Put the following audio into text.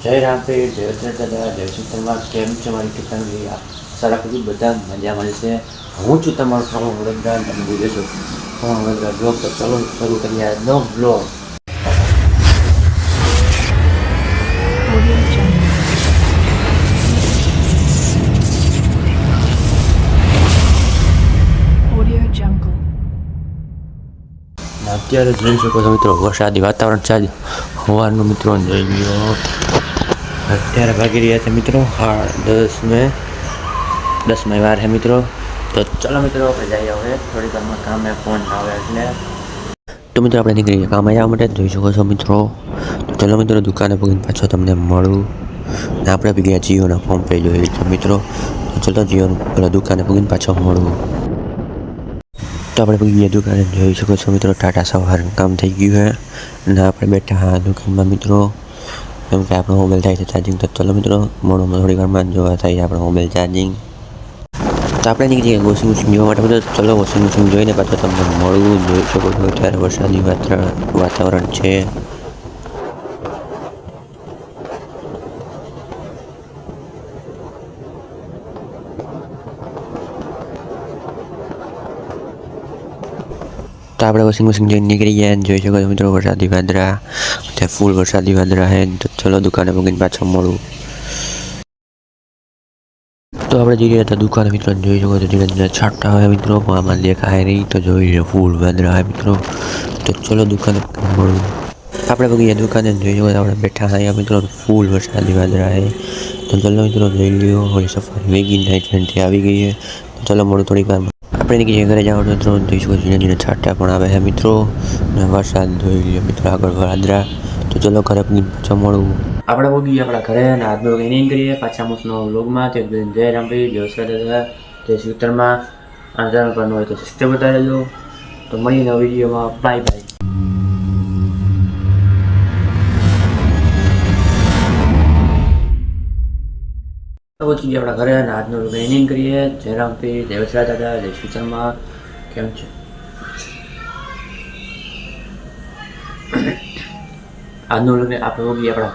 જય રામપીર, જય દાદા, જય સીતારામ. કેમ છે મારી કિતાબી? સારા કુટુંબ બધા મજામાં છે. હું છું તમારો ફોન વડોદરા. તમે બોલે છો ફોન વડોદરા બ્લોગ. તો ચલો શરૂ કરીએ આજનો બ્લોગ. અત્યારે જોઈ શકો છો મિત્રો, વરસાદી વાતાવરણ છે. સવારનું મિત્રો જોઈ લ્યો. અત્યારે ભાગી રહ્યા છે મિત્રો 10 વાર છે મિત્રો. તો ચલો મિત્રો આપણે જઈએ હવે થોડીક વારમાં કામે ફોન આવે એટલે. તો મિત્રો આપણે નીકળી ગયા કામ આવ્યા માટે. જોઈ શકો છો મિત્રો. તો ચલો મિત્રો દુકાને પગીને પાછો તમને મળું. ને આપણે બી ગયા જીઓના ફોર્મ પે જોઈએ છે મિત્રો. તો ચલો જીઓનું દુકાને પગીને પાછો મળું. તો આપણે પગી દુકાને જોઈ શકો છો મિત્રો. ટાટા સવારનું કામ થઈ ગયું છે અને આપણે બેઠા હા દુકાનમાં મિત્રો. કેમ કે આપણો મોબાઈલ થાય છે ચાર્જિંગ. તો ચલો મિત્રો મોડું થોડી વારમાં જોવા થાય આપણો મોબાઈલ ચાર્જિંગ. તો આપણે નીકળી ગયા વોશિંગ મશીન જોવા માટે બધું. ચલો વોશિંગ મશીન જોઈને પાછું તમને મળવું. જોઈ શકો છો અત્યારે વરસાદી વાતાવરણ છે. તો આપણે વોશિંગ મશીન જોઈને નીકળી ગયા. જોઈ શકો છો મિત્રો વરસાદી વાદળા. ત્યાં ફૂલ વરસાદી વાદળા છે. તો ચલો દુકાને પગીને પાછો મળું. તો આપણે જઈ રહ્યા હતા દુકાને મિત્રો. જોઈ શકો છો ધીરે ધીરે છાંટા હોય મિત્રો. આમાં દેખાય નહીં તો જોઈ લો ફૂલ વાદળા હોય મિત્રો. તો ચલો દુકાને મળું. આપણે પગી દુકાને જોઈ શકો આપણે બેઠા અહીંયા મિત્રો. ફૂલ વરસાદી વાદળા છે. તો ચલો મિત્રો જોઈ લ્યો. હોળી સફારી વેગી નાઇટ આવી ગઈ છે. તો ચલો મળું થોડીક વાર. આપણે નીકળી ઘરે જવાનું મિત્રો. જોઈ શકો ધીરે ધીરે છાંટા પણ આવે છે મિત્રો. અને વરસાદ જોઈ લ્યો મિત્રો આગળ વાદળા. તો ચલો ઘરે પાછા મળું. આપણે પહોંચી આપણા ઘરે અને આજનો એનિંગ કરીએ પાછા મૂસનો વ્લોગમાં. તે જય રામભાઈ, જય દાદા, જય સીતારામ. આ ચેનલ પર હોય તો સબસ્ક્રાઈબ કરતા રહેજો. તો મળીને વિડીયોમાં. Bye bye. પહોંચી ગયા આપણા ઘરે અને આજનો એનિંગ કરીએ. જય રામભાઈ, જય દાદા, જય સીતારામ. કેમ છે આજનો આપણે પહોંચી આપણા